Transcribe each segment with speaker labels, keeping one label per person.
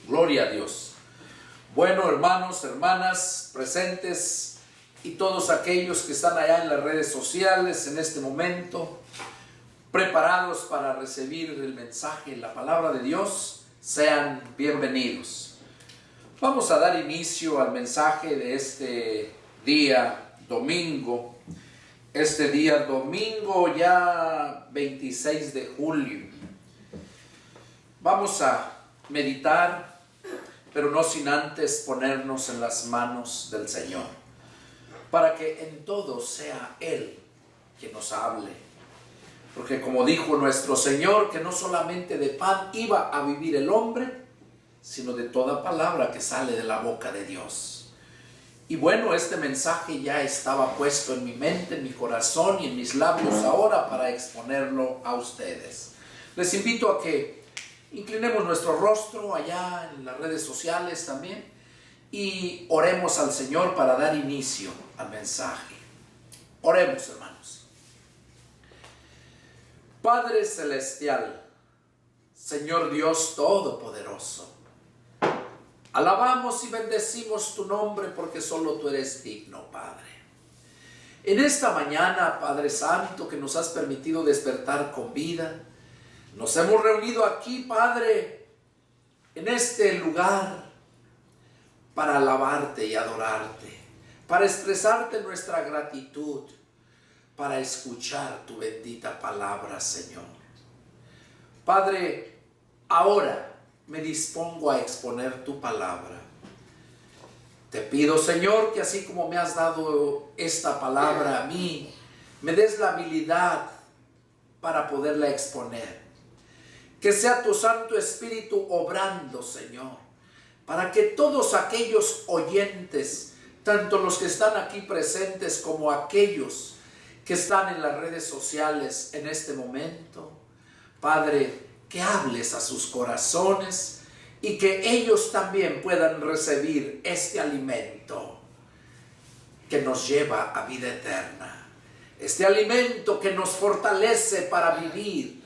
Speaker 1: Gloria a Dios. Bueno, hermanos, hermanas, presentes y todos aquellos que están allá en las redes sociales en este momento, preparados para recibir el mensaje, la palabra de Dios, sean bienvenidos. Vamos a dar inicio al mensaje de este día domingo. Este día domingo ya 26 de julio. Vamos a meditar, pero no sin antes ponernos en las manos del Señor, para que en todo sea Él quien nos hable. Porque como dijo nuestro Señor, que no solamente de pan iba a vivir el hombre, sino de toda palabra que sale de la boca de Dios. Y bueno, este mensaje ya estaba puesto en mi mente, en mi corazón y en mis labios ahora para exponerlo a ustedes. Les invito a que inclinemos nuestro rostro allá en las redes sociales también y oremos al Señor para dar inicio al mensaje. Oremos, hermanos. Padre Celestial, Señor Dios Todopoderoso, alabamos y bendecimos tu nombre porque solo tú eres digno, Padre. En esta mañana, Padre Santo, que nos has permitido despertar con vida, nos hemos reunido aquí, Padre, en este lugar para alabarte y adorarte, para expresarte nuestra gratitud, para escuchar tu bendita palabra, Señor. Padre, ahora me dispongo a exponer tu palabra. Te pido, Señor, que así como me has dado esta palabra a mí, me des la habilidad para poderla exponer. Que sea tu Santo Espíritu obrando, Señor, para que todos aquellos oyentes, tanto los que están aquí presentes como aquellos que están en las redes sociales en este momento, Padre, que hables a sus corazones y que ellos también puedan recibir este alimento que nos lleva a vida eterna. Este alimento que nos fortalece para vivir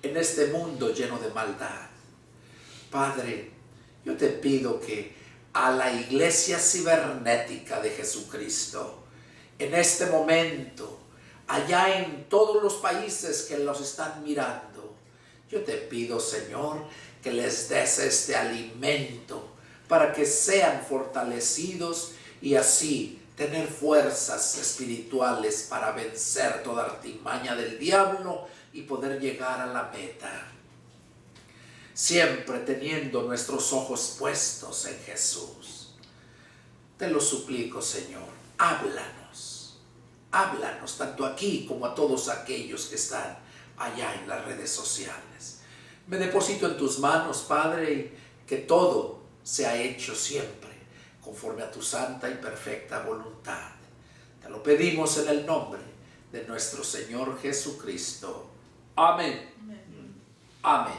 Speaker 1: en este mundo lleno de maldad. Padre, yo te pido que a la iglesia cibernética de Jesucristo, en este momento, allá en todos los países que los están mirando, yo te pido, Señor, que les des este alimento para que sean fortalecidos y así tener fuerzas espirituales para vencer toda artimaña del diablo y poder llegar a la meta, siempre teniendo nuestros ojos puestos en Jesús. Te lo suplico, Señor, háblanos tanto aquí como a todos aquellos que están allá en las redes sociales. Me deposito en tus manos, Padre, y que todo sea hecho siempre conforme a tu santa y perfecta voluntad. Te lo pedimos en el nombre de nuestro Señor Jesucristo. Amén. Amén.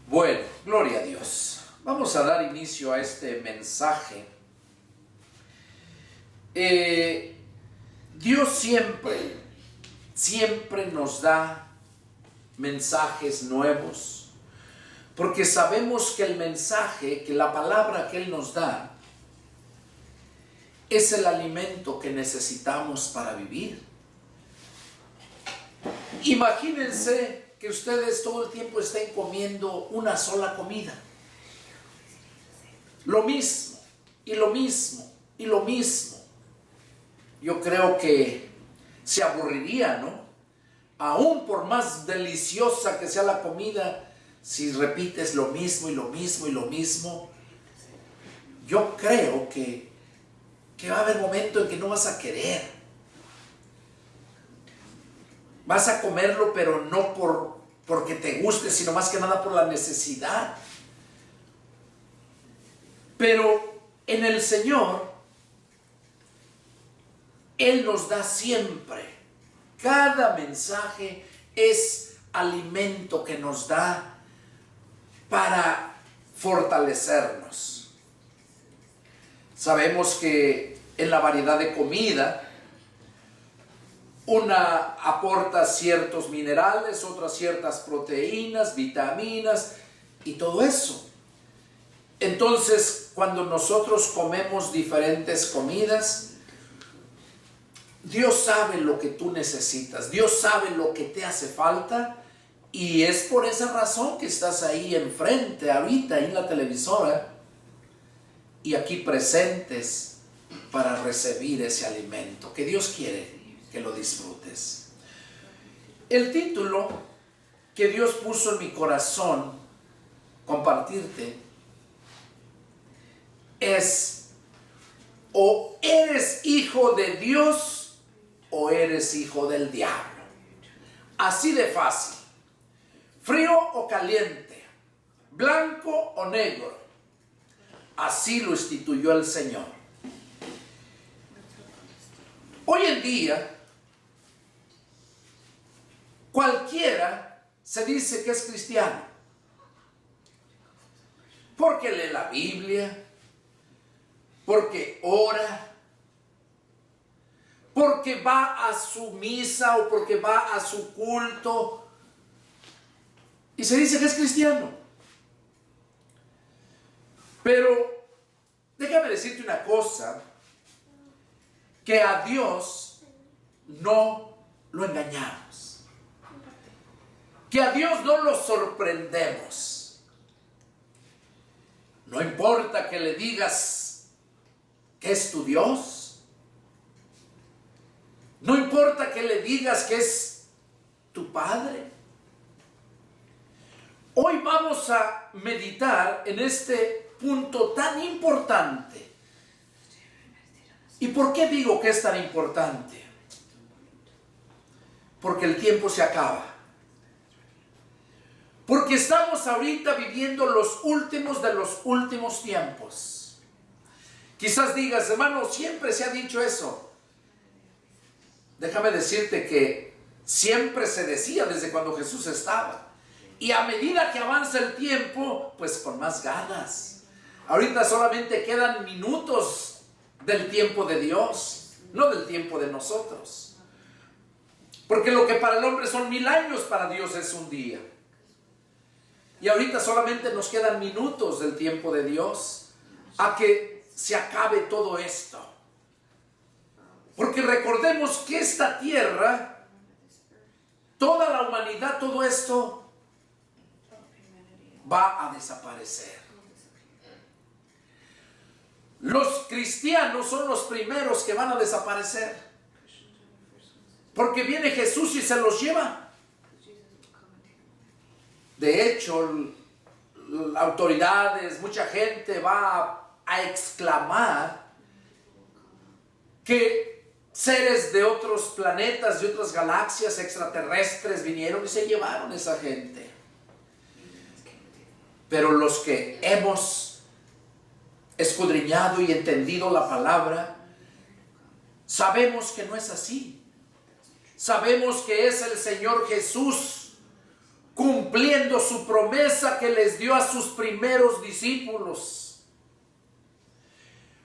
Speaker 1: Bueno, gloria a Dios. Vamos a dar inicio a este mensaje. Dios siempre nos da mensajes nuevos, porque sabemos que el mensaje, que la palabra que Él nos da, es el alimento que necesitamos para vivir. Imagínense que ustedes todo el tiempo estén comiendo una sola comida. Lo mismo, y lo mismo, y lo mismo. Yo creo que se aburriría, ¿no? Aún por más deliciosa que sea la comida, si repites lo mismo y lo mismo y lo mismo, yo creo que va a haber momento en que no vas a querer. Vas a comerlo, pero no porque te guste, sino más que nada por la necesidad. Pero en el Señor, Él nos da siempre. Cada mensaje es alimento que nos da para fortalecernos. Sabemos que en la variedad de comida, una aporta ciertos minerales, otras ciertas proteínas, vitaminas y todo eso. Entonces, cuando nosotros comemos diferentes comidas, Dios sabe lo que tú necesitas, Dios sabe lo que te hace falta, y es por esa razón que estás ahí enfrente, ahorita en la televisora, y aquí presentes para recibir ese alimento que Dios quiere que lo disfrutes. El título que Dios puso en mi corazón compartirte es: o eres hijo de Dios o eres hijo del diablo. Así de fácil. Frío o caliente, blanco o negro. Así lo instituyó el Señor. Hoy en día, cualquiera se dice que es cristiano, porque lee la Biblia, porque ora, porque va a su misa o porque va a su culto, y se dice que es cristiano. Pero déjame decirte una cosa, que a Dios no lo engañamos, que a Dios no lo sorprendemos. No importa que le digas que es tu Dios, no importa que le digas que es tu Padre. Hoy vamos a meditar en este punto tan importante. ¿Y por qué digo que es tan importante? Porque el tiempo se acaba. Porque estamos ahorita viviendo los últimos de los últimos tiempos. Quizás digas, hermano, siempre se ha dicho eso. Déjame decirte que siempre se decía desde cuando Jesús estaba. Y a medida que avanza el tiempo, pues con más ganas. Ahorita solamente quedan minutos del tiempo de Dios, no del tiempo de nosotros. Porque lo que para el hombre son 1000 años, para Dios es un día. Y ahorita solamente nos quedan minutos del tiempo de Dios a que se acabe todo esto. Porque recordemos que esta tierra, toda la humanidad, todo esto va a desaparecer. Los cristianos son los primeros que van a desaparecer, porque viene Jesús y se los lleva. De hecho, autoridades, mucha gente va a exclamar que seres de otros planetas, de otras galaxias, extraterrestres vinieron y se llevaron a esa gente. Pero los que hemos escudriñado y entendido la palabra, sabemos que no es así. Sabemos que es el Señor Jesús cumpliendo su promesa que les dio a sus primeros discípulos.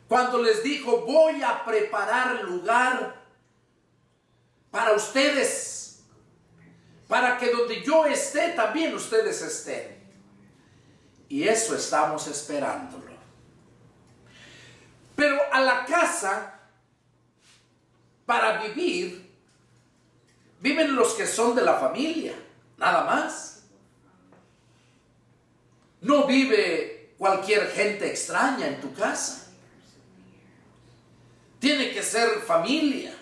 Speaker 1: Cuando les dijo, voy a preparar lugar para ustedes, para que donde yo esté, también ustedes estén. Y eso estamos esperándolo. Pero a la casa, para vivir, viven los que son de la familia, nada más. No vive cualquier gente extraña en tu casa. Tiene que ser familia.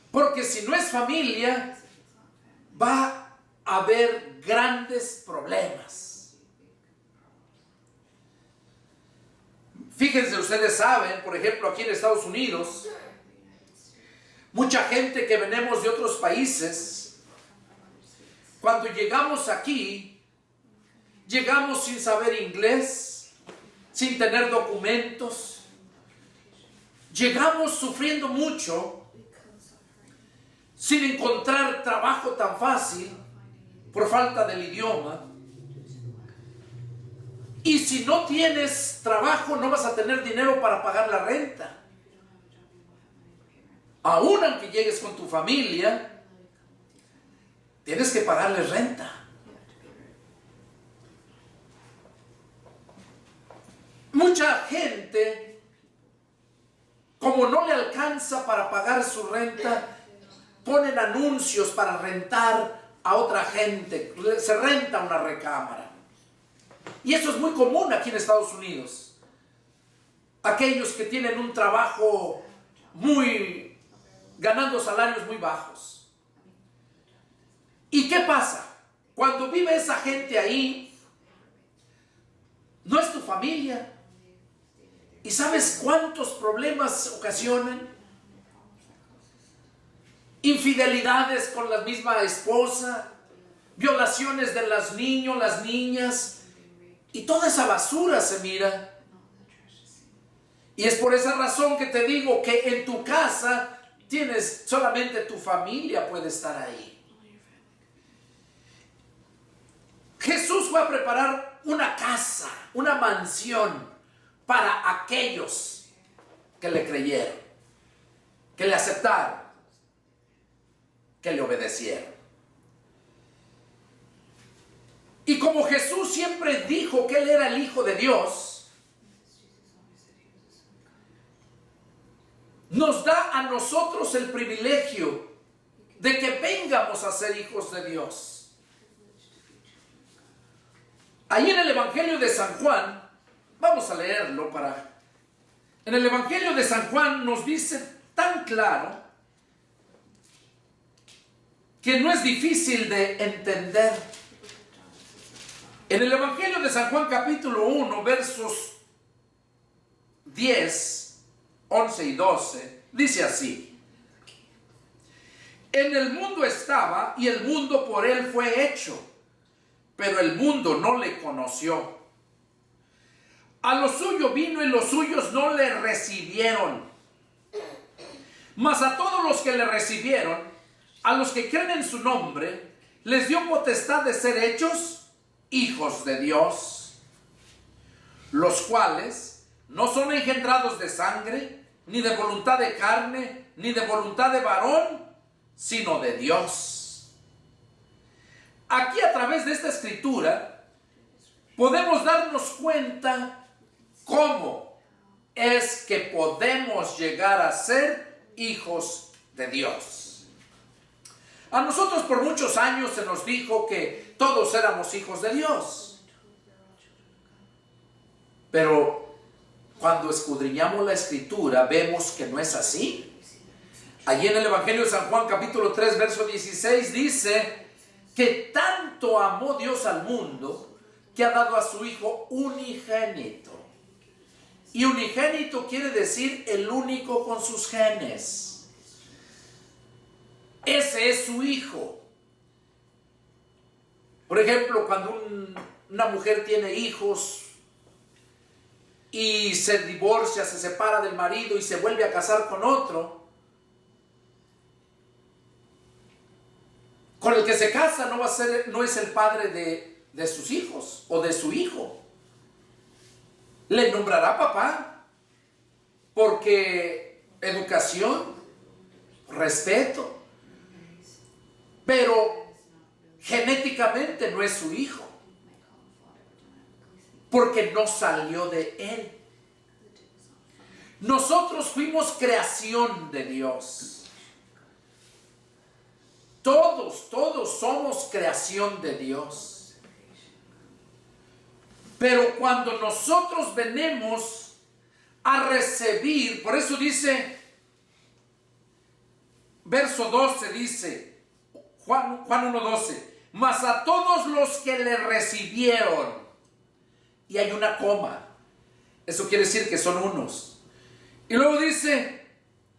Speaker 1: Porque si no es familia, va a haber grandes problemas. Fíjense, ustedes saben, por ejemplo, aquí en Estados Unidos, mucha gente que venimos de otros países, cuando llegamos aquí, llegamos sin saber inglés, sin tener documentos, llegamos sufriendo mucho, sin encontrar trabajo tan fácil por falta del idioma. Y si no tienes trabajo, no vas a tener dinero para pagar la renta. Aún aunque llegues con tu familia, tienes que pagarles renta. Mucha gente, como no le alcanza para pagar su renta, ponen anuncios para rentar a otra gente. Se renta una recámara. Y eso es muy común aquí en Estados Unidos. Aquellos que tienen un trabajo ganando salarios muy bajos. ¿Y qué pasa? Cuando vive esa gente ahí, no es tu familia. ¿Y sabes cuántos problemas ocasionan? Infidelidades con la misma esposa, violaciones de los niños, las niñas, y toda esa basura se mira. Y es por esa razón que te digo que en tu casa solamente tu familia puede estar ahí. Jesús fue a preparar una casa, una mansión para aquellos que le creyeron, que le aceptaron, que le obedecieron. Y como Jesús siempre dijo que Él era el Hijo de Dios, nos da a nosotros el privilegio de que vengamos a ser hijos de Dios. Ahí en el Evangelio de San Juan, vamos a leerlo en el Evangelio de San Juan nos dice tan claro que no es difícil de entender. En el Evangelio de San Juan capítulo 1, versos 10, 11 y 12, dice así: en el mundo estaba y el mundo por él fue hecho, pero el mundo no le conoció. A lo suyo vino y los suyos no le recibieron. Mas a todos los que le recibieron, a los que creen en su nombre, les dio potestad de ser hechos hijos de Dios, los cuales no son engendrados de sangre, ni de voluntad de carne, ni de voluntad de varón, sino de Dios. Aquí, a través de esta escritura, podemos darnos cuenta cómo es que podemos llegar a ser hijos de Dios. A nosotros por muchos años se nos dijo que todos éramos hijos de Dios. Pero cuando escudriñamos la escritura vemos que no es así. Allí en el Evangelio de San Juan capítulo 3 verso 16 dice que tanto amó Dios al mundo que ha dado a su Hijo unigénito. Y unigénito quiere decir el único con sus genes. Ese es su Hijo. Por ejemplo, cuando una mujer tiene hijos y se divorcia, se separa del marido y se vuelve a casar con otro, con el que se casa no es el padre de sus hijos o de su hijo. Le nombrará papá, porque educación, respeto, pero genéticamente no es su hijo, porque no salió de él. Nosotros fuimos creación de Dios. Todos somos creación de Dios. Pero cuando nosotros venimos a recibir, por eso dice, verso 12 dice, Juan 1:12, mas a todos los que le recibieron, y hay una coma, eso quiere decir que son unos, y luego dice,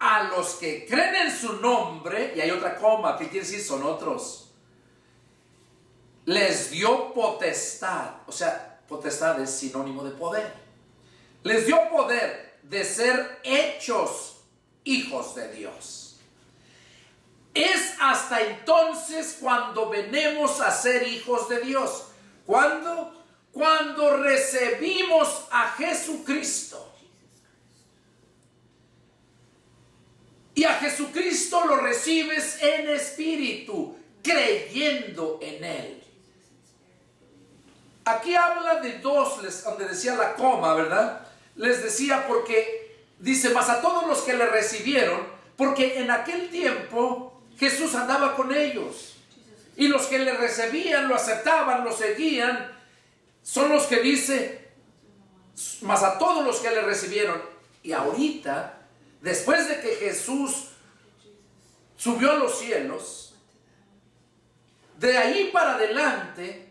Speaker 1: a los que creen en su nombre, y hay otra coma, que quiere decir son otros, les dio potestad, o sea, potestad es sinónimo de poder. Les dio poder de ser hechos hijos de Dios. Es hasta entonces cuando venimos a ser hijos de Dios. ¿Cuándo? Cuando recibimos a Jesucristo. Y a Jesucristo lo recibes en espíritu, creyendo en Él. Aquí habla de dos, donde decía la coma, ¿verdad? les decía porque dice, mas a todos los que le recibieron, porque en aquel tiempo Jesús andaba con ellos. Y los que le recibían, lo aceptaban, lo seguían, son los que dice, mas a todos los que le recibieron. Y ahorita, después de que Jesús subió a los cielos, de ahí para adelante,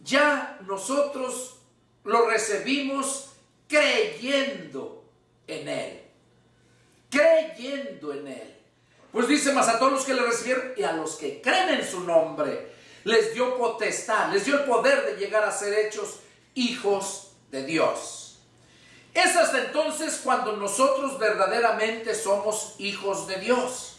Speaker 1: ya nosotros lo recibimos creyendo en Él. Creyendo en Él. Pues dice, mas a todos los que le recibieron y a los que creen en su nombre, les dio potestad, les dio el poder de llegar a ser hechos hijos de Dios. Es hasta entonces cuando nosotros verdaderamente somos hijos de Dios.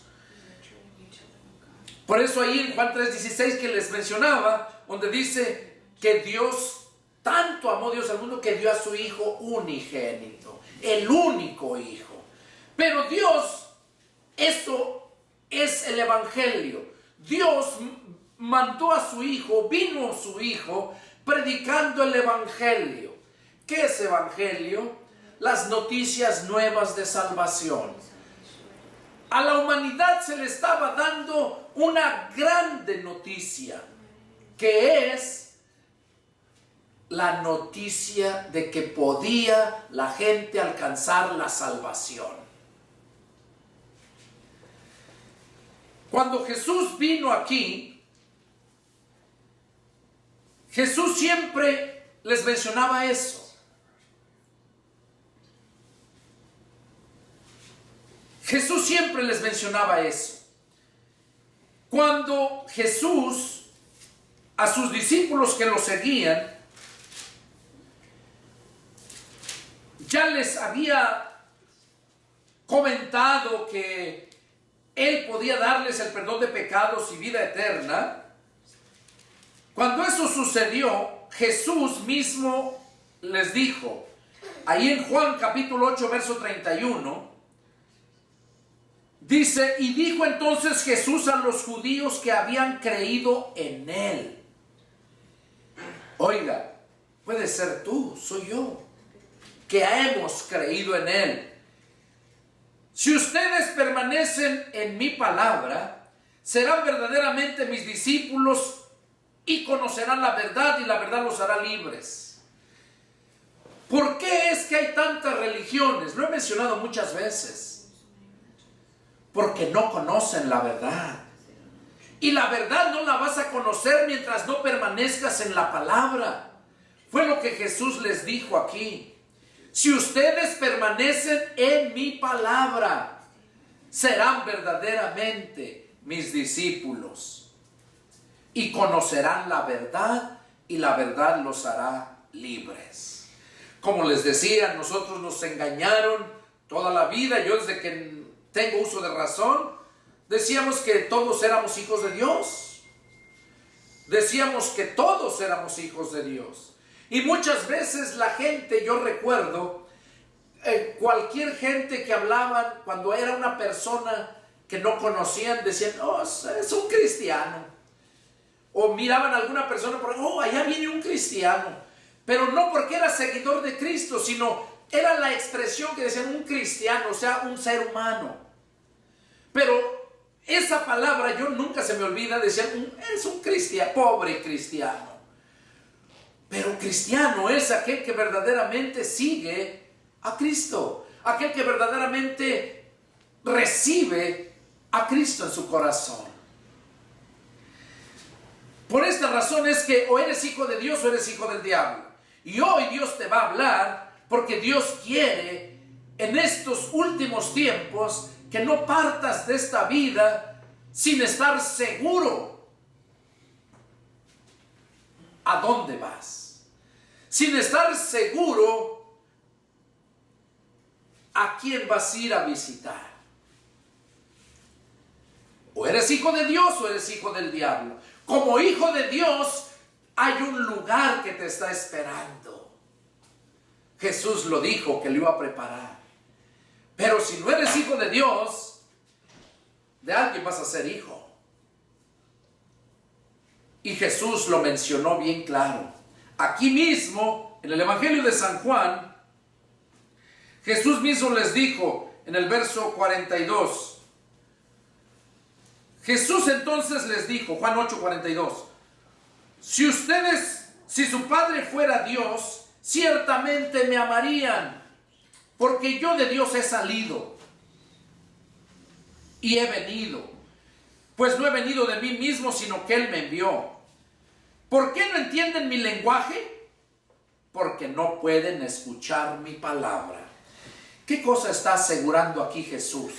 Speaker 1: Por eso ahí en Juan 3:16 que les mencionaba, donde dice que Dios, tanto amó Dios al mundo que dio a su Hijo unigénito, el único Hijo. Pero Dios, eso es el Evangelio. Dios mandó a su Hijo, vino su Hijo predicando el Evangelio. ¿Qué es Evangelio? Las noticias nuevas de salvación. A la humanidad se le estaba dando una grande noticia, que es la noticia de que podía la gente alcanzar la salvación. Cuando Jesús vino aquí, Jesús siempre les mencionaba eso. Jesús siempre les mencionaba eso. Cuando Jesús a sus discípulos que lo seguían ya les había comentado que Él podía darles el perdón de pecados y vida eterna, cuando eso sucedió, Jesús mismo les dijo, ahí en Juan capítulo 8, verso 31, dice, y dijo entonces Jesús a los judíos que habían creído en Él. Oiga, puede ser tú, soy yo, que hemos creído en Él. Si ustedes permanecen en mi palabra, serán verdaderamente mis discípulos y conocerán la verdad y la verdad los hará libres. ¿Por qué es que hay tantas religiones? Lo he mencionado muchas veces. Porque no conocen la verdad. Y la verdad no la vas a conocer mientras no permanezcas en la palabra. Fue lo que Jesús les dijo aquí. Si ustedes permanecen en mi palabra, serán verdaderamente mis discípulos y conocerán la verdad y la verdad los hará libres. Como les decía, nosotros nos engañaron toda la vida. Yo desde que tengo uso de razón, decíamos que todos éramos hijos de Dios. Decíamos que todos éramos hijos de Dios. Y muchas veces la gente, yo recuerdo, cualquier gente que hablaban, cuando era una persona que no conocían, decían, oh, es un cristiano. O miraban a alguna persona, oh, allá viene un cristiano. Pero no porque era seguidor de Cristo, sino era la expresión que decían un cristiano, o sea, un ser humano. Pero esa palabra yo nunca se me olvida, decían, es un cristiano, pobre cristiano. Pero cristiano es aquel que verdaderamente sigue a Cristo, aquel que verdaderamente recibe a Cristo en su corazón. Por esta razón es que o eres hijo de Dios o eres hijo del diablo. Y hoy Dios te va a hablar porque Dios quiere en estos últimos tiempos que no partas de esta vida sin estar seguro a dónde vas. Sin estar seguro a quién vas a ir a visitar. O eres hijo de Dios o eres hijo del diablo. Como hijo de Dios hay un lugar que te está esperando. Jesús lo dijo que lo iba a preparar. Pero si no eres hijo de Dios, de alguien vas a ser hijo. Y Jesús lo mencionó bien claro. Aquí mismo, en el Evangelio de San Juan, Jesús mismo les dijo en el verso 42. Jesús entonces les dijo, Juan 8:42, si su Padre fuera Dios, ciertamente me amarían, porque yo de Dios he salido y he venido, pues no he venido de mí mismo, sino que Él me envió. ¿Por qué no entienden mi lenguaje? Porque no pueden escuchar mi palabra. ¿Qué cosa está asegurando aquí Jesús?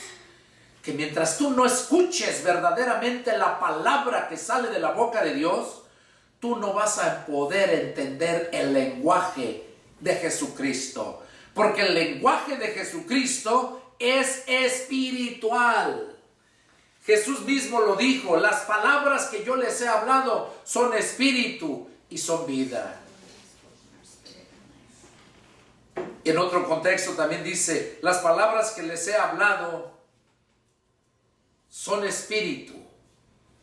Speaker 1: Que mientras tú no escuches verdaderamente la palabra que sale de la boca de Dios, tú no vas a poder entender el lenguaje de Jesucristo. Porque el lenguaje de Jesucristo es espiritual. Jesús mismo lo dijo, las palabras que yo les he hablado son espíritu y son vida. Y en otro contexto también dice, las palabras que les he hablado son espíritu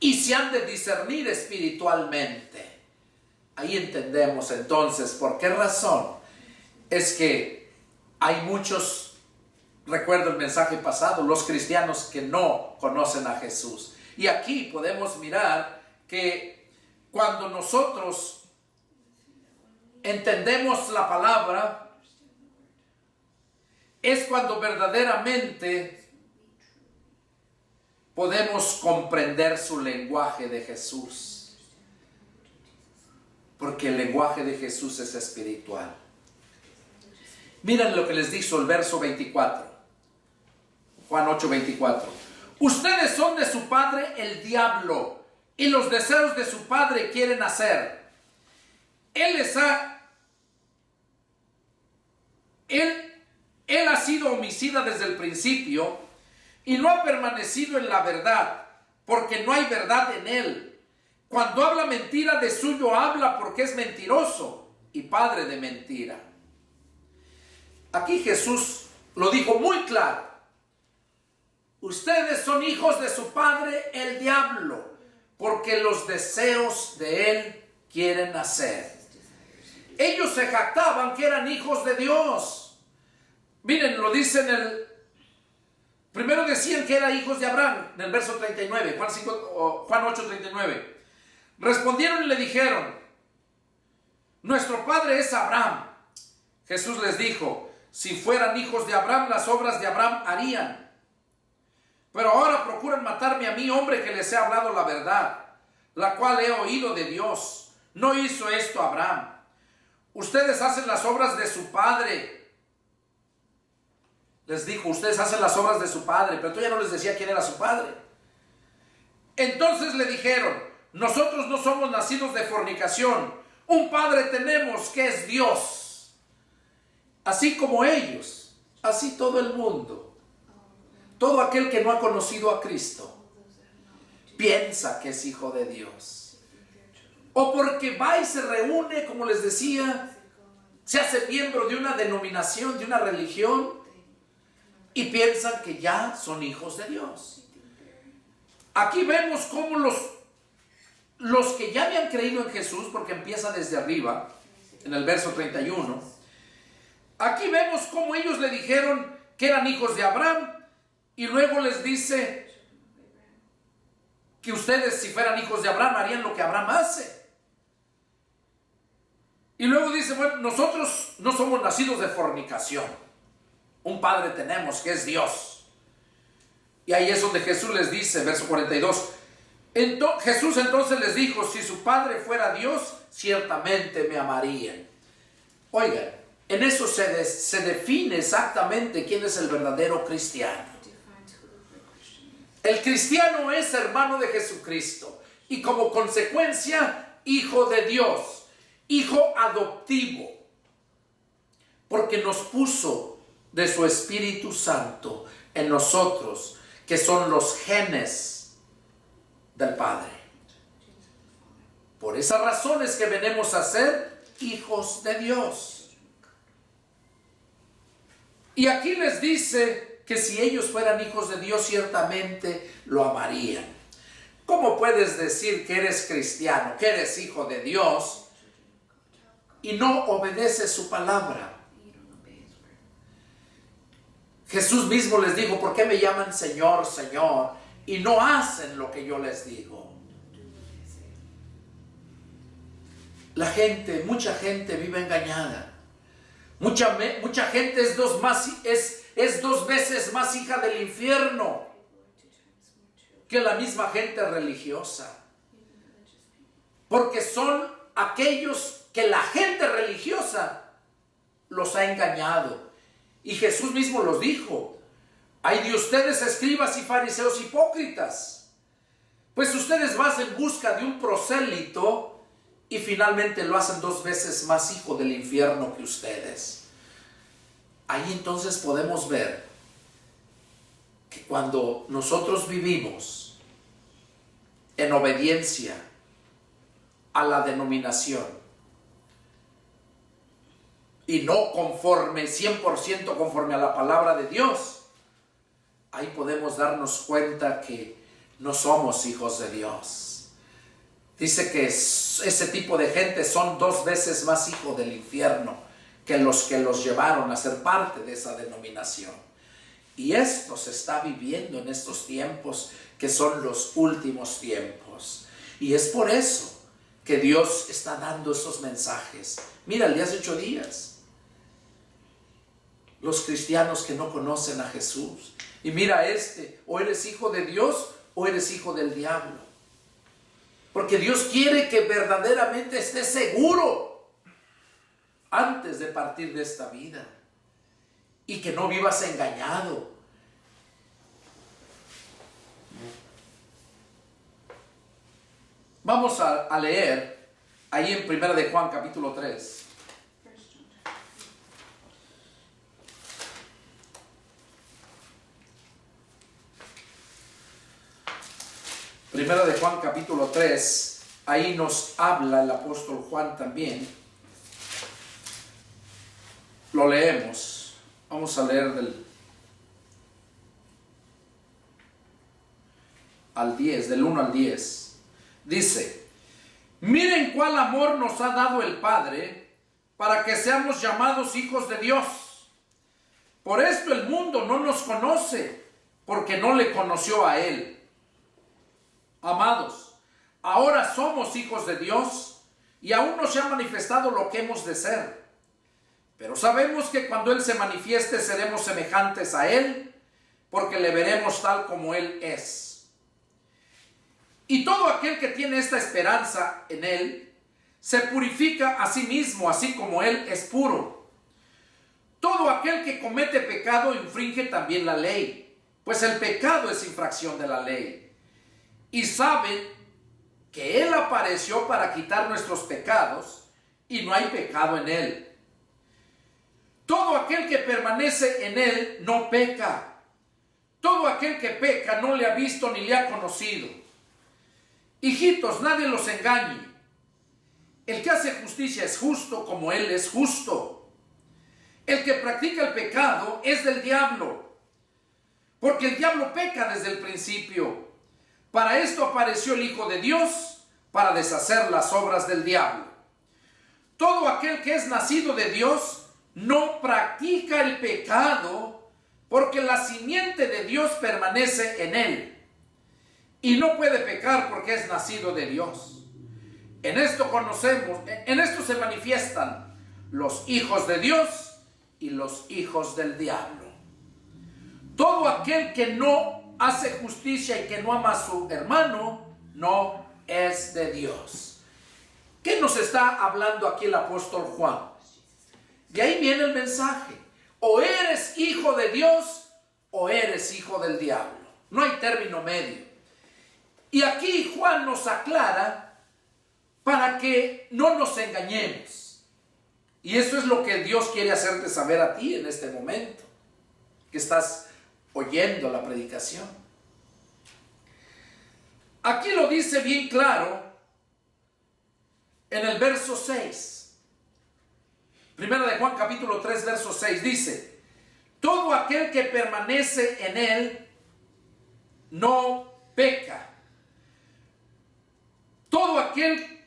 Speaker 1: y se han de discernir espiritualmente. Ahí entendemos entonces por qué razón es que hay muchos, recuerdo el mensaje pasado, los cristianos que no conocen a Jesús. Y aquí podemos mirar que cuando nosotros entendemos la palabra, es cuando verdaderamente podemos comprender su lenguaje de Jesús. Porque el lenguaje de Jesús es espiritual. Miren lo que les dijo el verso 24. Juan 8:24. Ustedes son de su padre el diablo, y los deseos de su padre quieren hacer. Él ha sido homicida desde el principio y no ha permanecido en la verdad, porque no hay verdad en él. Cuando habla mentira, de suyo habla porque es mentiroso y padre de mentira. Aquí Jesús lo dijo muy claro. Ustedes son hijos de su padre el diablo, porque los deseos de él quieren hacer. Ellos se jactaban que eran hijos de Dios. Miren, lo dice primero decían que eran hijos de Abraham, en el verso 39, Juan 8:39. Respondieron y le dijeron, nuestro padre es Abraham. Jesús les dijo, si fueran hijos de Abraham, las obras de Abraham harían. Pero ahora procuran matarme a mí, hombre que les he hablado la verdad, la cual he oído de Dios. No hizo esto Abraham. Ustedes hacen las obras de su padre. Les dijo, ustedes hacen las obras de su padre, pero todavía no les decía quién era su padre. Entonces le dijeron, nosotros no somos nacidos de fornicación, un padre tenemos que es Dios. Así como ellos, así todo el mundo, todo aquel que no ha conocido a Cristo, piensa que es hijo de Dios. O porque va y se reúne, como les decía, se hace miembro de una denominación, de una religión, y piensan que ya son hijos de Dios. Aquí vemos cómo los que ya habían creído en Jesús, porque empieza desde arriba, en el verso 31, aquí vemos cómo ellos le dijeron que eran hijos de Abraham, y luego les dice que ustedes, si fueran hijos de Abraham, harían lo que Abraham hace. Y luego dice, bueno, nosotros no somos nacidos de fornicación. Un padre tenemos que es Dios. Y ahí es donde Jesús les dice, verso 42. Jesús entonces les dijo, si su padre fuera Dios, ciertamente me amarían. Oigan, en eso se define exactamente quién es el verdadero cristiano. El cristiano es hermano de Jesucristo y como consecuencia, hijo de Dios, hijo adoptivo, porque nos puso de su Espíritu Santo en nosotros, que son los genes del Padre. Por esa razón es que venimos a ser hijos de Dios. Y aquí les dice que si ellos fueran hijos de Dios, ciertamente lo amarían. ¿Cómo puedes decir que eres cristiano, que eres hijo de Dios, y no obedeces su palabra? Jesús mismo les dijo, ¿por qué me llaman Señor, Señor? Y no hacen lo que yo les digo. La gente, mucha gente vive engañada. Mucha gente es dos veces más hija del infierno que la misma gente religiosa. Porque son aquellos que la gente religiosa los ha engañado. Y Jesús mismo los dijo: ay de ustedes, escribas y fariseos hipócritas, pues ustedes van en busca de un prosélito y finalmente lo hacen dos veces más hijo del infierno que ustedes. Ahí entonces podemos ver que cuando nosotros vivimos en obediencia a la denominación y no conforme, 100% conforme a la palabra de Dios, ahí podemos darnos cuenta que no somos hijos de Dios. Dice que ese tipo de gente son dos veces más hijos del infierno que los llevaron a ser parte de esa denominación. Y esto se está viviendo en estos tiempos que son los últimos tiempos. Y es por eso que Dios está dando esos mensajes. Mira, el día hace 8 días, los cristianos que no conocen a Jesús. Y mira o eres hijo de Dios o eres hijo del diablo. Porque Dios quiere que verdaderamente estés seguro antes de partir de esta vida. Y que no vivas engañado. Vamos a leer ahí en 1 de Juan capítulo 3. Primera de Juan capítulo 3, ahí nos habla el apóstol Juan también. Lo leemos. Vamos a leer del 1 al 10. Dice: miren cuál amor nos ha dado el Padre para que seamos llamados hijos de Dios. Por esto el mundo no nos conoce, porque no le conoció a Él. Amados, ahora somos hijos de Dios y aún no se ha manifestado lo que hemos de ser. Pero sabemos que cuando Él se manifieste seremos semejantes a Él, porque le veremos tal como Él es. Y todo aquel que tiene esta esperanza en Él se purifica a sí mismo, así como Él es puro. Todo aquel que comete pecado infringe también la ley, pues el pecado es infracción de la ley. Y saben que Él apareció para quitar nuestros pecados y no hay pecado en Él. Todo aquel que permanece en Él no peca. Todo aquel que peca no le ha visto ni le ha conocido. Hijitos, nadie los engañe. El que hace justicia es justo como Él es justo. El que practica el pecado es del diablo, porque el diablo peca desde el principio. Para esto apareció el Hijo de Dios, para deshacer las obras del diablo. Todo aquel que es nacido de Dios no practica el pecado, porque la simiente de Dios permanece en él. Y no puede pecar porque es nacido de Dios. En esto se manifiestan los hijos de Dios y los hijos del diablo. Todo aquel que no hace justicia y que no ama a su hermano, no es de Dios. ¿Qué nos está hablando aquí el apóstol Juan? De ahí viene el mensaje. O eres hijo de Dios o eres hijo del diablo. No hay término medio. Y aquí Juan nos aclara para que no nos engañemos. Y eso es lo que Dios quiere hacerte saber a ti en este momento, que estás oyendo la predicación. Aquí lo dice bien claro en el verso 6. Primera de Juan capítulo 3 verso 6 dice: todo aquel que permanece en Él no peca. Todo aquel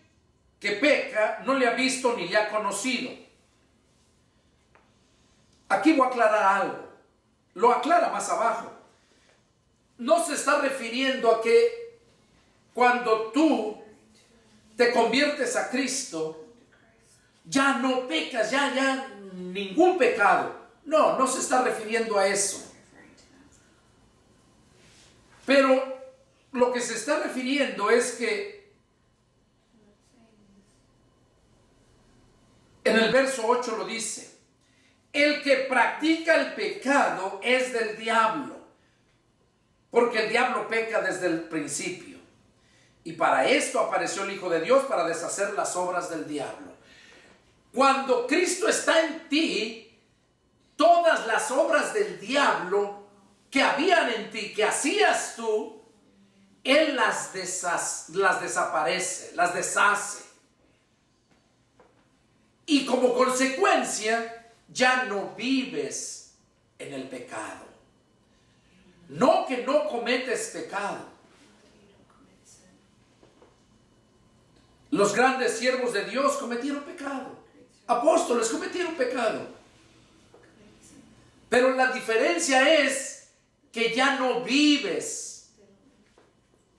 Speaker 1: que peca no le ha visto ni le ha conocido. Aquí voy a aclarar algo. lo aclara más abajo. No se está refiriendo a que cuando tú te conviertes a Cristo, ya no pecas, ya ningún pecado. No, no se está refiriendo a eso. Pero lo que se está refiriendo es que en el verso 8 lo dice: el que practica el pecado es del diablo, porque el diablo peca desde el principio. Y para esto apareció el Hijo de Dios, para deshacer las obras del diablo. Cuando Cristo está en ti, todas las obras del diablo que habían en ti, que hacías tú, Él las desaparece, las deshace. Y como consecuencia, ya no vives en el pecado. No que no cometes pecado. Los grandes siervos de Dios cometieron pecado. Apóstoles cometieron pecado. Pero la diferencia es que ya no vives,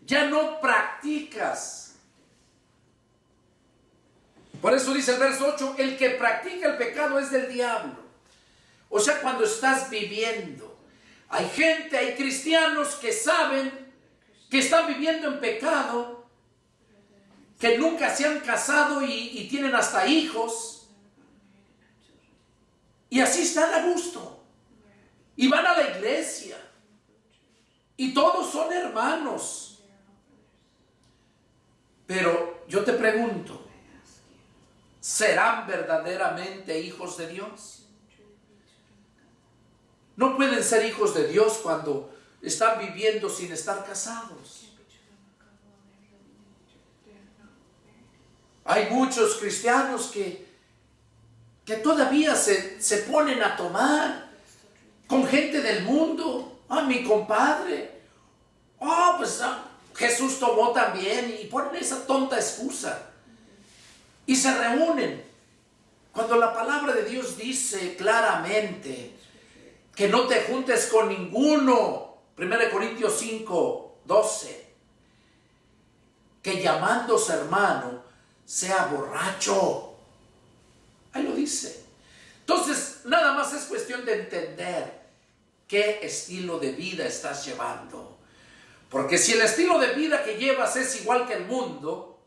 Speaker 1: ya no practicas. Por eso dice el verso 8, el que practica el pecado es del diablo. O sea, cuando estás viviendo, hay gente, hay cristianos que saben que están viviendo en pecado, que nunca se han casado y tienen hasta hijos, y así están a gusto, y van a la iglesia, y todos son hermanos. Pero yo te pregunto, ¿serán verdaderamente hijos de Dios? No pueden ser hijos de Dios cuando están viviendo sin estar casados. Hay muchos cristianos que todavía se ponen a tomar con gente del mundo. Mi compadre. Pues Jesús tomó también, y ponen esa tonta excusa. Y se reúnen. Cuando la palabra de Dios dice claramente que no te juntes con ninguno. 1 Corintios 5:12. Que llamándose hermano sea borracho. Ahí lo dice. Entonces, nada más es cuestión de entender qué estilo de vida estás llevando. Porque si el estilo de vida que llevas es igual que el mundo,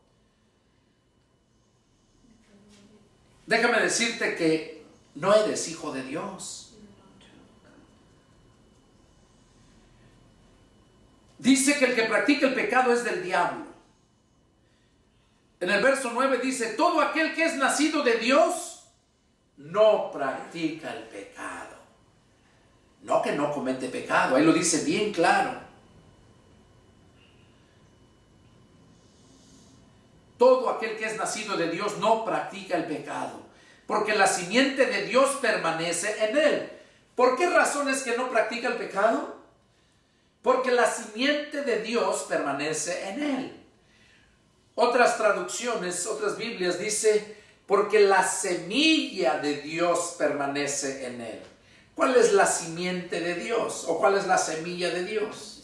Speaker 1: déjame decirte que no eres hijo de Dios. Dice que el que practica el pecado es del diablo. En el verso 9 dice, todo aquel que es nacido de Dios no practica el pecado. No que no comete pecado, ahí lo dice bien claro. Todo aquel que es nacido de Dios no practica el pecado, porque la simiente de Dios permanece en él. ¿Por qué razón es que no practica el pecado? Porque la simiente de Dios permanece en él. Otras traducciones, otras Biblias dice, porque la semilla de Dios permanece en él. ¿Cuál es la simiente de Dios? ¿O cuál es la semilla de Dios?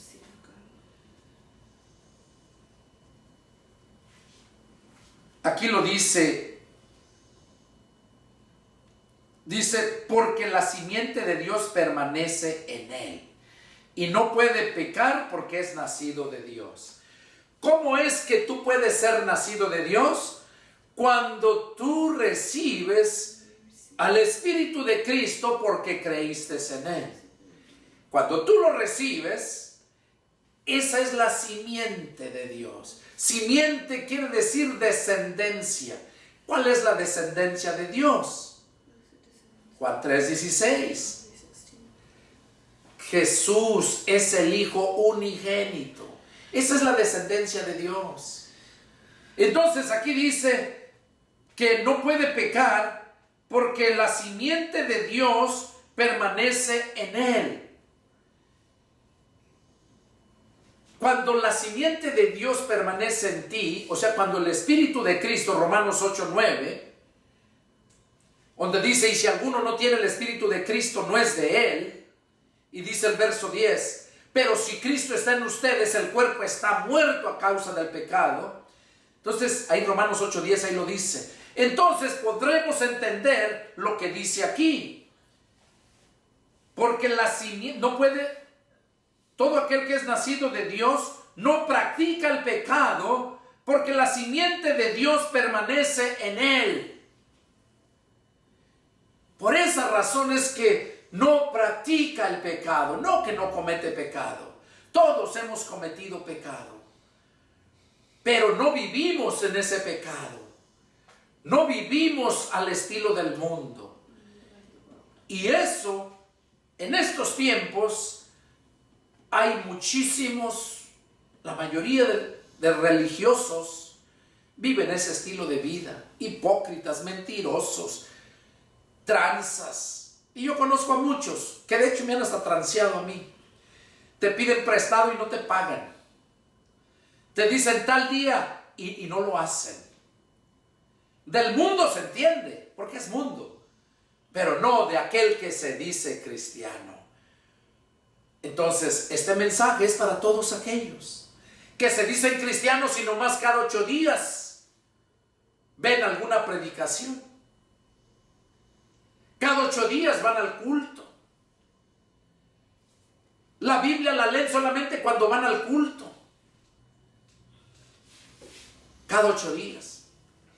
Speaker 1: Aquí lo dice, porque la simiente de Dios permanece en él y no puede pecar porque es nacido de Dios. ¿Cómo es que tú puedes ser nacido de Dios? Cuando tú recibes al Espíritu de Cristo porque creíste en él. Cuando tú lo recibes, esa es la simiente de Dios. Simiente quiere decir descendencia. ¿Cuál es la descendencia de Dios? Juan 3:16. Jesús es el Hijo unigénito. Esa es la descendencia de Dios. Entonces aquí dice que no puede pecar porque la simiente de Dios permanece en él. Cuando la simiente de Dios permanece en ti, o sea, cuando el Espíritu de Cristo, Romanos 8:9, donde dice, y si alguno no tiene el Espíritu de Cristo, no es de él. Y dice el verso 10, pero si Cristo está en ustedes, el cuerpo está muerto a causa del pecado. Entonces, ahí Romanos 8:10, ahí lo dice. Entonces podremos entender lo que dice aquí. Porque no puede, todo aquel que es nacido de Dios no practica el pecado, porque la simiente de Dios permanece en él. Por esa razón es que no practica el pecado, no que no comete pecado. Todos hemos cometido pecado, pero no vivimos en ese pecado. No vivimos al estilo del mundo. Y eso, en estos tiempos, hay muchísimos, la mayoría de religiosos viven ese estilo de vida. Hipócritas, mentirosos, tranzas. Y yo conozco a muchos que de hecho me han hasta transeado a mí. Te piden prestado y no te pagan. Te dicen tal día y no lo hacen. Del mundo se entiende, porque es mundo, pero no de aquel que se dice cristiano. Entonces, este mensaje es para todos aquellos que se dicen cristianos y nomás cada 8 días ven alguna predicación. Cada 8 días van al culto. La Biblia la leen solamente cuando van al culto. Cada 8 días.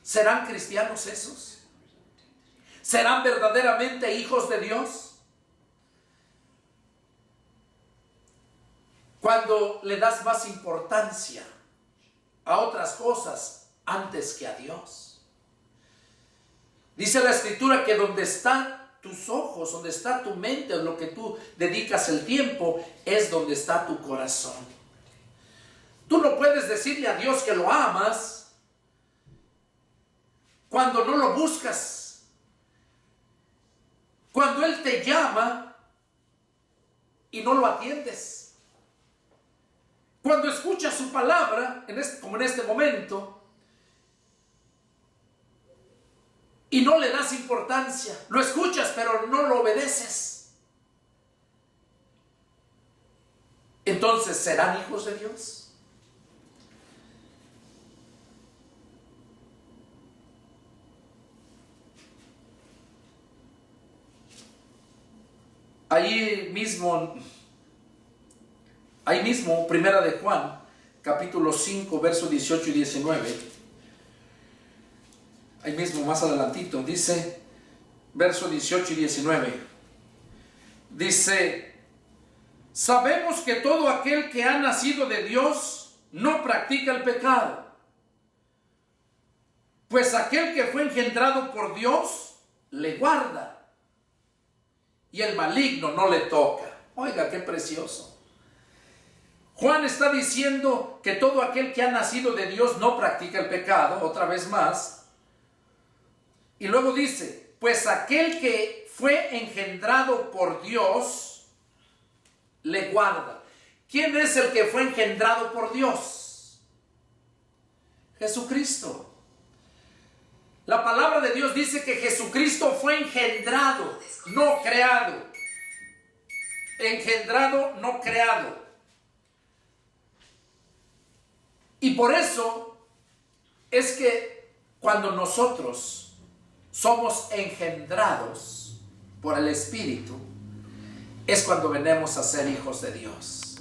Speaker 1: ¿Serán cristianos esos? ¿Serán verdaderamente hijos de Dios? Cuando le das más importancia a otras cosas antes que a Dios. Dice la Escritura que donde están tus ojos, donde está tu mente, en lo que tú dedicas el tiempo, es donde está tu corazón. Tú no puedes decirle a Dios que lo amas cuando no lo buscas. Cuando Él te llama y no lo atiendes. Cuando escuchas su palabra, como en este momento, y no le das importancia. Lo escuchas, pero no lo obedeces. Entonces, ¿serán hijos de Dios? Ahí mismo, Primera de Juan, capítulo 5, versos 18 y 19. Ahí mismo, más adelantito, dice, versos 18 y 19. Dice, sabemos que todo aquel que ha nacido de Dios no practica el pecado. Pues aquel que fue engendrado por Dios le guarda. Y el maligno no le toca. Oiga, qué precioso. Juan está diciendo que todo aquel que ha nacido de Dios no practica el pecado, otra vez más. Y luego dice, pues aquel que fue engendrado por Dios le guarda. ¿Quién es el que fue engendrado por Dios? Jesucristo. La palabra de Dios dice que Jesucristo fue engendrado, no creado. Engendrado, no creado. Y por eso es que cuando nosotros somos engendrados por el Espíritu, es cuando venimos a ser hijos de Dios.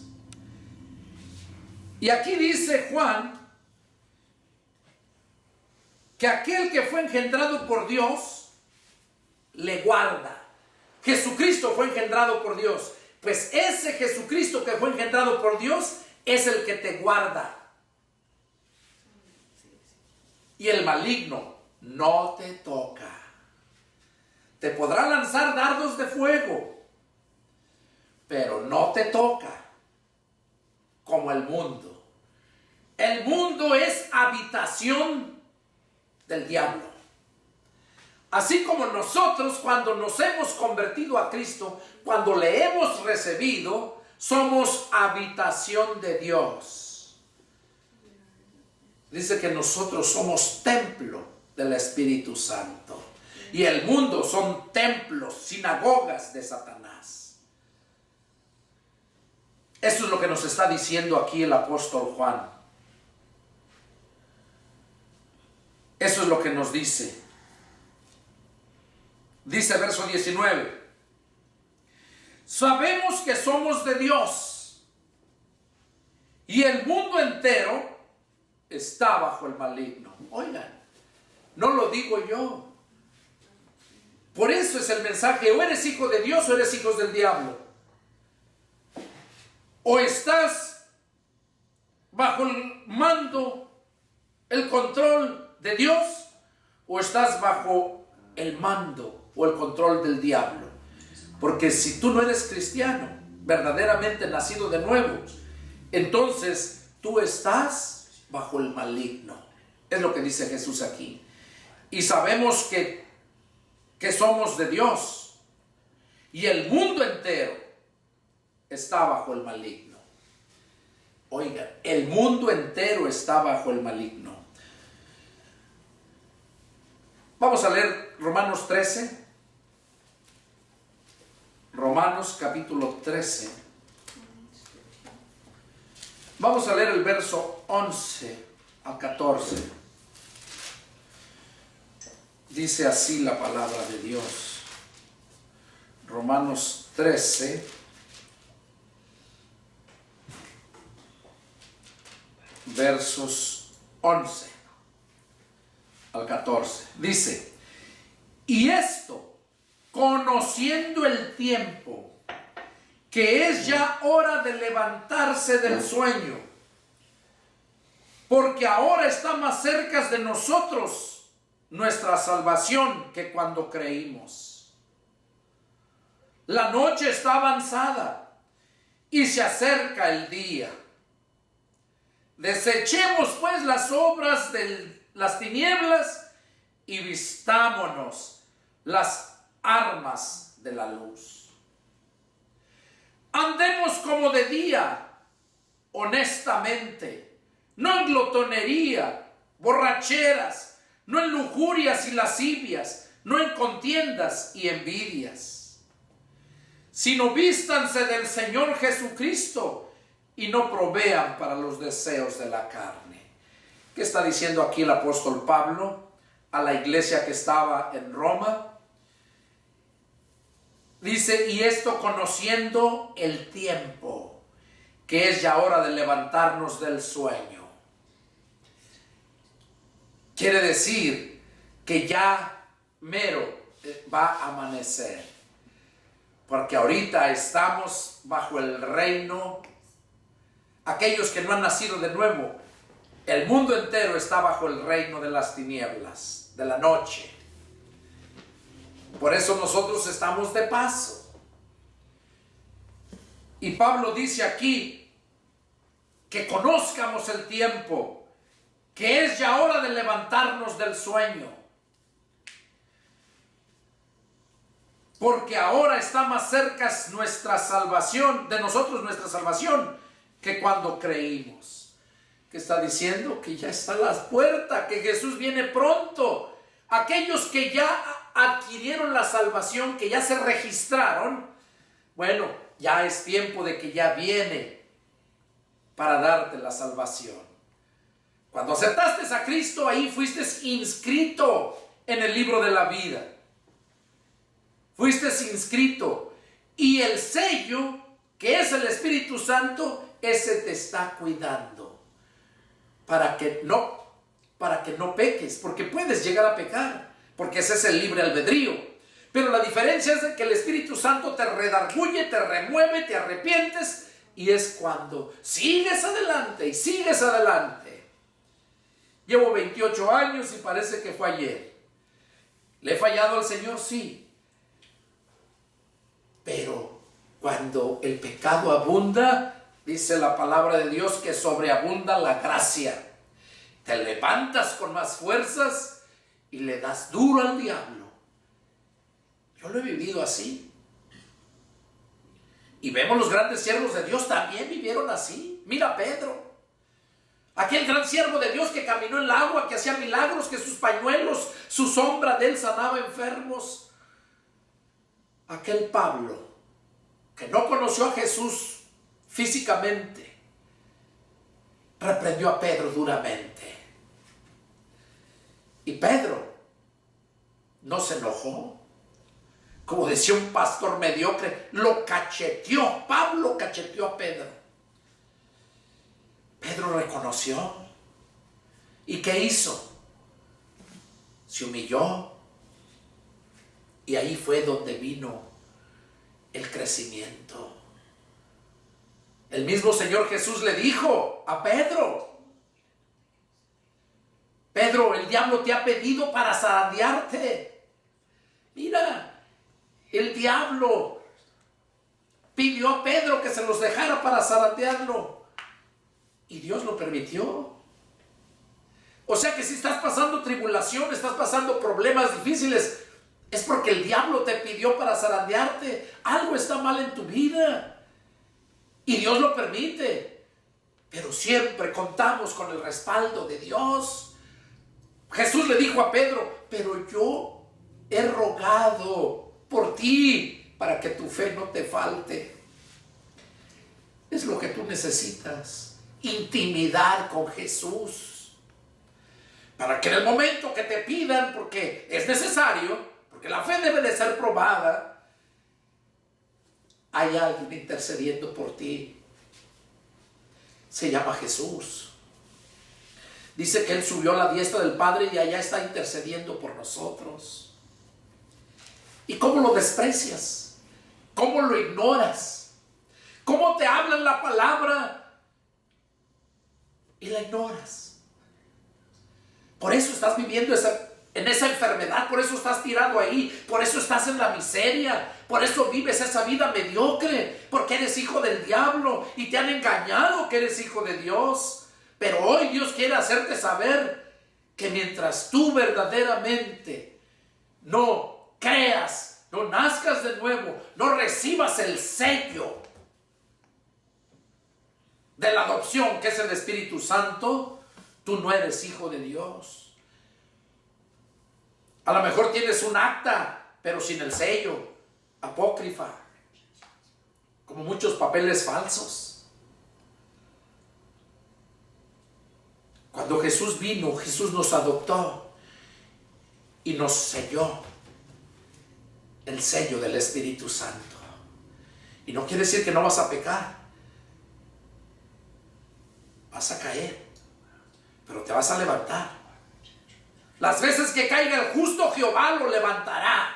Speaker 1: Y aquí dice Juan que aquel que fue engendrado por Dios le guarda. Jesucristo fue engendrado por Dios. Pues ese Jesucristo que fue engendrado por Dios es el que te guarda. Y el maligno no te toca. Te podrá lanzar dardos de fuego, pero no te toca como el mundo. El mundo es habitación del diablo. Así como nosotros, cuando nos hemos convertido a Cristo, cuando le hemos recibido, somos habitación de Dios. Dice que nosotros somos templo del Espíritu Santo. Y el mundo son templos, sinagogas de Satanás. Esto es lo que nos está diciendo aquí el apóstol Juan. Eso es lo que nos dice. Dice verso 19. Sabemos que somos de Dios y el mundo entero está bajo el maligno. Oigan, no lo digo yo. Por eso es el mensaje: o eres hijo de Dios o eres hijo del diablo. O estás bajo el mando, el control de Dios, o estás bajo el mando o el control del diablo. Porque si tú no eres cristiano, verdaderamente nacido de nuevo, entonces tú estás bajo el maligno. Es lo que dice Jesús aquí. Y sabemos que somos de Dios y el mundo entero está bajo el maligno. Oigan, el mundo entero está bajo el maligno. Vamos a leer Romanos 13. Romanos capítulo 13. Vamos a leer el verso 11 al 14. Dice así la palabra de Dios. Romanos 13, versos 11 al 14. Dice: y esto, conociendo el tiempo, que es ya hora de levantarse del sueño, porque ahora está más cerca de nosotros nuestra salvación que cuando creímos. La noche está avanzada y se acerca el día. Desechemos pues las obras de las tinieblas y vistámonos las armas de la luz. Andemos como de día, honestamente, no en glotonería, borracheras, no en lujurias y lascivias, no en contiendas y envidias, sino vístanse del Señor Jesucristo y no provean para los deseos de la carne. ¿Qué está diciendo aquí el apóstol Pablo a la iglesia que estaba en Roma? Dice: y esto conociendo el tiempo, que es ya hora de levantarnos del sueño. Quiere decir que ya mero va a amanecer. Porque ahorita estamos bajo el reino. Aquellos que no han nacido de nuevo, el mundo entero está bajo el reino de las tinieblas, de la noche. Por eso nosotros estamos de paso. Y Pablo dice aquí que conozcamos el tiempo, que es ya hora de levantarnos del sueño. Porque ahora está más cerca nuestra salvación, de nosotros nuestra salvación, que cuando creímos. ¿Qué está diciendo? Que ya está a las puertas, que Jesús viene pronto. Aquellos que ya adquirieron la salvación, que ya se registraron, bueno, ya es tiempo de que ya viene para darte la salvación. Cuando aceptaste a Cristo, ahí fuiste inscrito en el libro de la vida. Fuiste inscrito, y el sello, que es el Espíritu Santo, ese te está cuidando para que no peques, porque puedes llegar a pecar, porque ese es el libre albedrío. Pero la diferencia es que el Espíritu Santo te redarguye, te remueve, te arrepientes, y es cuando sigues adelante y sigues adelante. Llevo 28 años y parece que fue ayer. ¿Le he fallado al Señor? Sí. Pero cuando el pecado abunda, dice la palabra de Dios que sobreabunda la gracia. Te levantas con más fuerzas y le das duro al diablo. Yo lo he vivido así. Y vemos los grandes siervos de Dios también vivieron así. Mira Pedro, aquel gran siervo de Dios que caminó en el agua, que hacía milagros, que sus pañuelos, su sombra de él sanaba enfermos. Aquel Pablo, que no conoció a Jesús físicamente, reprendió a Pedro duramente. Y Pedro no se enojó. Como decía un pastor mediocre, lo cacheteó. Pablo cacheteó a Pedro. Pedro reconoció. ¿Y qué hizo? Se humilló. Y ahí fue donde vino el crecimiento. El mismo Señor Jesús le dijo a Pedro: Pedro, el diablo te ha pedido para zarandearte. Mira, el diablo pidió a Pedro que se los dejara para zarandearlo. Y Dios lo permitió. O sea que si estás pasando tribulación, estás pasando problemas difíciles, es porque el diablo te pidió para zarandearte. Algo está mal en tu vida. Y Dios lo permite. Pero siempre contamos con el respaldo de Dios. Jesús le dijo a Pedro: pero yo he rogado por ti para que tu fe no te falte. Es lo que tú necesitas. Intimidad con Jesús. Para que en el momento que te pidan, porque es necesario, porque la fe debe de ser probada, hay alguien intercediendo por ti. Se llama Jesús. Dice que Él subió a la diestra del Padre y allá está intercediendo por nosotros. ¿Y cómo lo desprecias? ¿Cómo lo ignoras? ¿Cómo te hablan la palabra y la ignoras? Por eso estás viviendo en esa enfermedad, por eso estás tirado ahí, por eso estás en la miseria, por eso vives esa vida mediocre, porque eres hijo del diablo y te han engañado que eres hijo de Dios. Pero hoy Dios quiere hacerte saber que mientras tú verdaderamente no creas, no nazcas de nuevo, no recibas el sello de la adopción, que es el Espíritu Santo, tú no eres hijo de Dios. A lo mejor tienes un acta, pero sin el sello, apócrifa, como muchos papeles falsos. Cuando Jesús vino, Jesús nos adoptó y nos selló el sello del Espíritu Santo. Y no quiere decir que no vas a pecar. Vas a caer, pero te vas a levantar. Las veces que caiga el justo, Jehová lo levantará.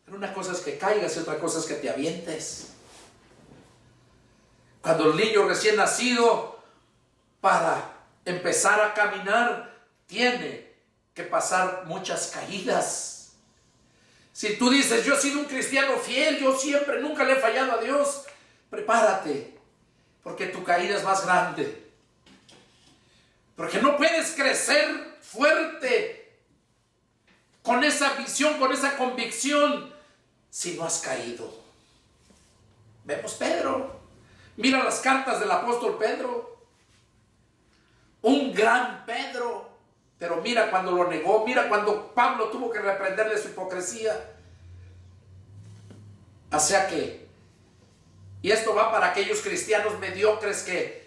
Speaker 1: Pero una cosa es que caigas y otra cosa es que te avientes. Cuando el niño recién nacido, para empezar a caminar, tiene que pasar muchas caídas. Si tú dices: yo he sido un cristiano fiel, yo siempre, nunca le he fallado a Dios, prepárate, porque tu caída es más grande. Porque no puedes crecer fuerte con esa visión, con esa convicción, si no has caído. Vemos Pedro. Mira las cartas del apóstol Pedro. Un gran Pedro. Pero mira cuando lo negó. Mira cuando Pablo tuvo que reprenderle su hipocresía. O sea que, y esto va para aquellos cristianos mediocres que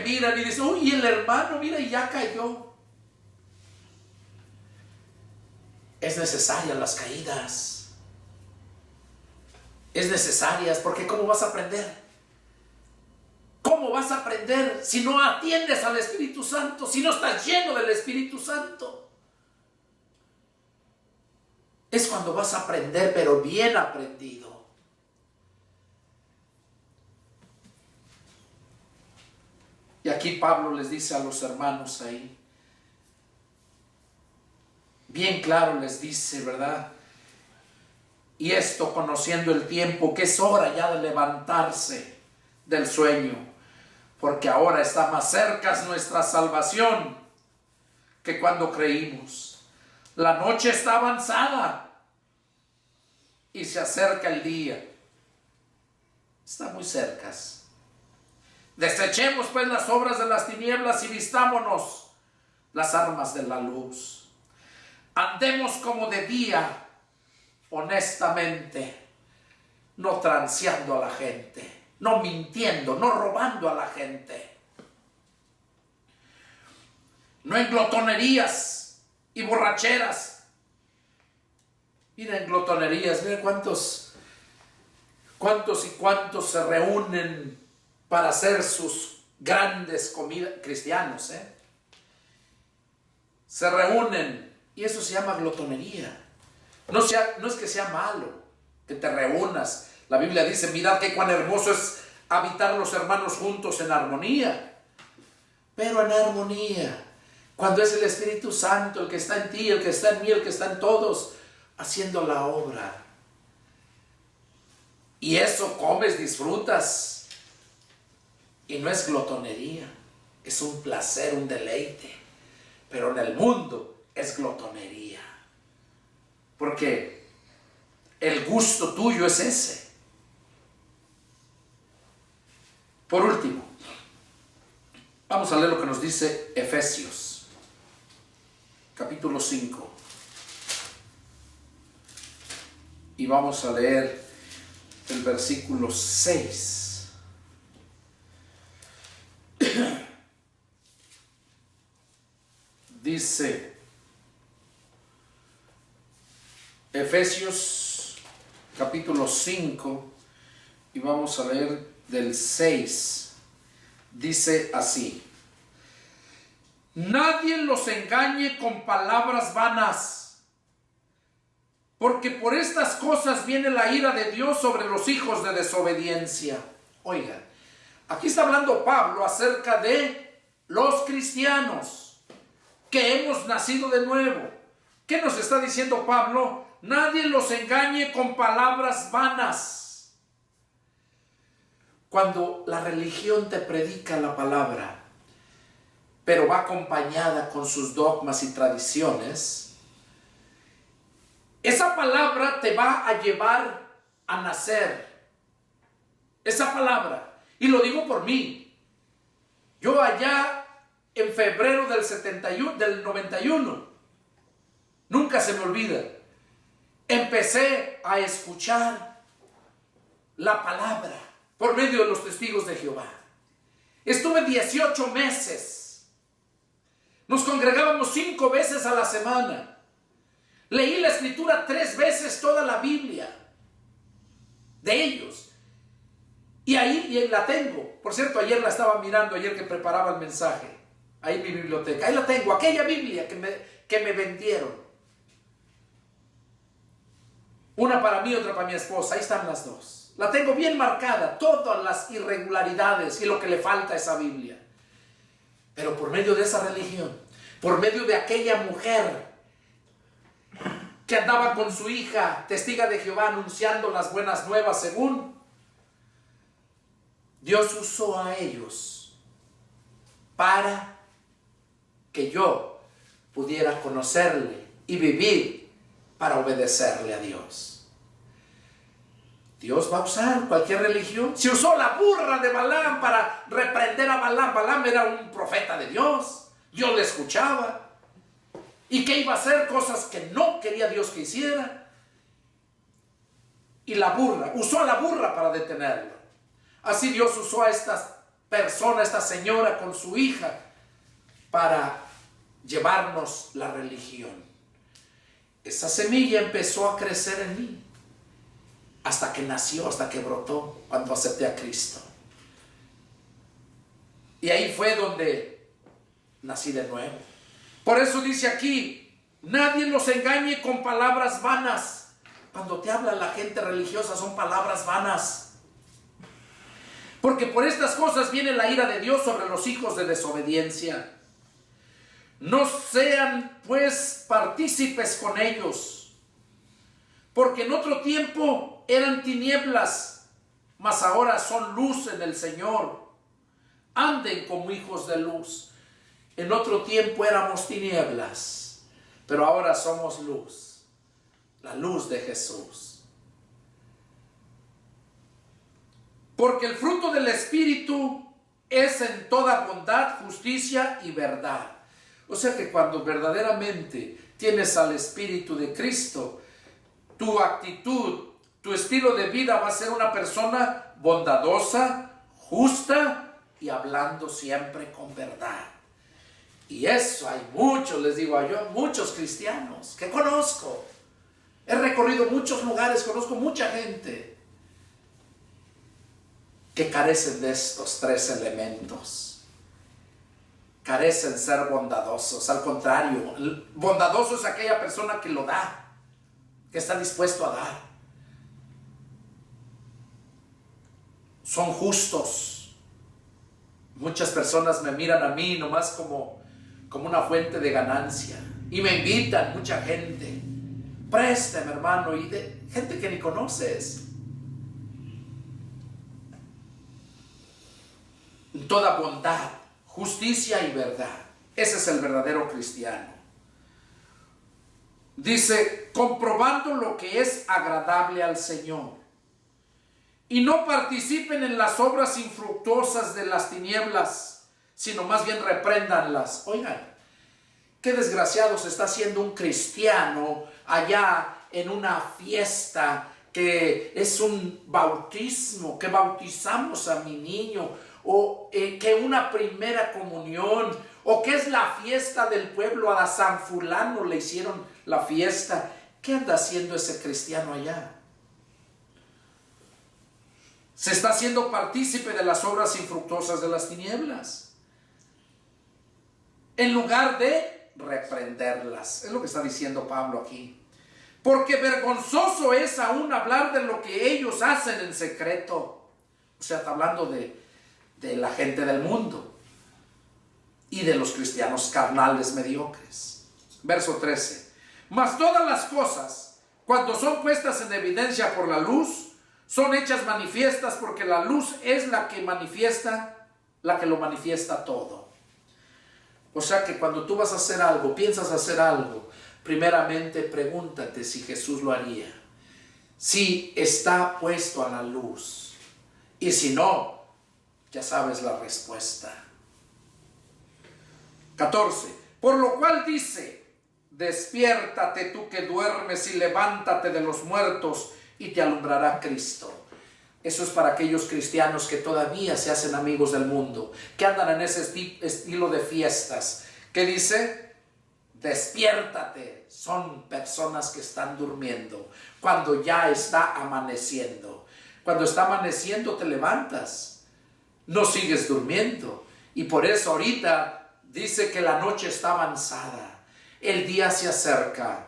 Speaker 1: miran y dicen: uy, el hermano, mira, y ya cayó. Es necesaria las caídas. Es necesarias, porque ¿cómo vas a aprender? ¿Cómo vas a aprender si no atiendes al Espíritu Santo? Si no estás lleno del Espíritu Santo. Es cuando vas a aprender, pero bien aprendido. Y aquí Pablo les dice a los hermanos ahí, bien claro les dice, ¿verdad? Y esto conociendo el tiempo, que es hora ya de levantarse del sueño, porque ahora está más cerca nuestra salvación que cuando creímos. La noche está avanzada y se acerca el día. Está muy cerca. Desechemos pues las obras de las tinieblas y vistámonos las armas de la luz. Andemos como de día, honestamente, no transeando a la gente. no mintiendo, no robando a la gente, no en glotonerías y borracheras. Miren, glotonerías, miren cuántos y cuántos se reúnen para hacer sus grandes comidas, cristianos, se reúnen y eso se llama glotonería. No es que sea malo que te reúnas. La Biblia dice, mirad que cuán hermoso es habitar los hermanos juntos en armonía. Pero en armonía, cuando es el Espíritu Santo el que está en ti, el que está en mí, el que está en todos, haciendo la obra. Y eso comes, disfrutas. Y no es glotonería, es un placer, un deleite. Pero en el mundo es glotonería. Porque el gusto tuyo es ese. Por último, vamos a leer lo que nos dice Efesios, capítulo 5. Y vamos a leer el versículo 6. Dice Efesios capítulo 5 y vamos a leer del 6. Dice así: nadie los engañe con palabras vanas, porque por estas cosas viene la ira de Dios sobre los hijos de desobediencia. Oigan, aquí está hablando Pablo acerca de los cristianos que hemos nacido de nuevo. ¿Qué nos está diciendo Pablo? Nadie los engañe con palabras vanas. Cuando la religión te predica la palabra, pero va acompañada con sus dogmas y tradiciones, esa palabra te va a llevar a nacer. Esa palabra, y lo digo por mí, yo allá en febrero del 91, nunca se me olvida, empecé a escuchar la palabra por medio de los testigos de Jehová. Estuve 18 meses. Nos congregábamos 5 veces a la semana. Leí la escritura 3 veces, toda la Biblia de ellos. Y ahí la tengo. Por cierto, ayer la estaba mirando, ayer que preparaba el mensaje. Ahí en mi biblioteca. Ahí la tengo, aquella Biblia que me vendieron. Una para mí, otra para mi esposa. Ahí están las dos. La tengo bien marcada, todas las irregularidades y lo que le falta a esa Biblia. Pero por medio de esa religión, por medio de aquella mujer que andaba con su hija, testiga de Jehová, anunciando las buenas nuevas según, Dios usó a ellos para que yo pudiera conocerle y vivir para obedecerle a Dios. Dios va a usar cualquier religión. Se usó la burra de Balaam para reprender a Balaam. Balaam era un profeta de Dios. Dios le escuchaba. ¿Y qué iba a hacer? Cosas que no quería Dios que hiciera. Y la burra, usó a la burra para detenerlo. Así Dios usó a esta persona, a esta señora con su hija, para llevarnos la religión. Esa semilla empezó a crecer en mí hasta que nació, hasta que brotó cuando acepté a Cristo. Y ahí fue donde nací de nuevo. Por eso dice aquí, nadie los engañe con palabras vanas. Cuando te habla la gente religiosa son palabras vanas. Porque por estas cosas viene la ira de Dios sobre los hijos de desobediencia. No sean pues partícipes con ellos, porque en otro tiempo eran tinieblas, mas ahora son luz en el Señor. Anden como hijos de luz. En otro tiempo éramos tinieblas, pero ahora somos luz, la luz de Jesús. Porque el fruto del Espíritu es en toda bondad, justicia y verdad. O sea que cuando verdaderamente tienes al Espíritu de Cristo, tu actitud, tu estilo de vida va a ser una persona bondadosa, justa y hablando siempre con verdad. Y eso hay muchos, les digo yo, muchos cristianos que conozco. He recorrido muchos lugares, conozco mucha gente que carecen de estos tres elementos. Carecen ser bondadosos. Al contrario, bondadoso es aquella persona que lo da, que está dispuesto a dar. Son justos. Muchas personas me miran a mí nomás como una fuente de ganancia. Y me invitan mucha gente. Préstame, hermano. Y de gente que ni conoces. Toda bondad, justicia y verdad. Ese es el verdadero cristiano. Dice, comprobando lo que es agradable al Señor. Y no participen en las obras infructuosas de las tinieblas, sino más bien repréndanlas. Oigan, qué desgraciado se está haciendo un cristiano allá en una fiesta que es un bautismo, que bautizamos a mi niño, o que una primera comunión, o que es la fiesta del pueblo, a San fulano le hicieron la fiesta. ¿Qué anda haciendo ese cristiano allá? Se está haciendo partícipe de las obras infructuosas de las tinieblas, en lugar de reprenderlas. Es lo que está diciendo Pablo aquí. Porque vergonzoso es aún hablar de lo que ellos hacen en secreto. O sea, está hablando de la gente del mundo y de los cristianos carnales mediocres. Verso 13. Mas todas las cosas, cuando son puestas en evidencia por la luz, son hechas manifiestas, porque la luz es la que lo manifiesta todo. O sea que cuando tú vas a hacer algo, piensas hacer algo, primeramente pregúntate si Jesús lo haría, si está puesto a la luz, y si no, ya sabes la respuesta. 14. Por lo cual dice, despiértate tú que duermes y levántate de los muertos y te alumbrará Cristo. Eso es para aquellos cristianos que todavía se hacen amigos del mundo, que andan en ese estilo de fiestas, que dice, despiértate. Son personas que están durmiendo cuando ya está amaneciendo. Cuando está amaneciendo te levantas, no sigues durmiendo. Y por eso ahorita dice que la noche está avanzada, el día se acerca.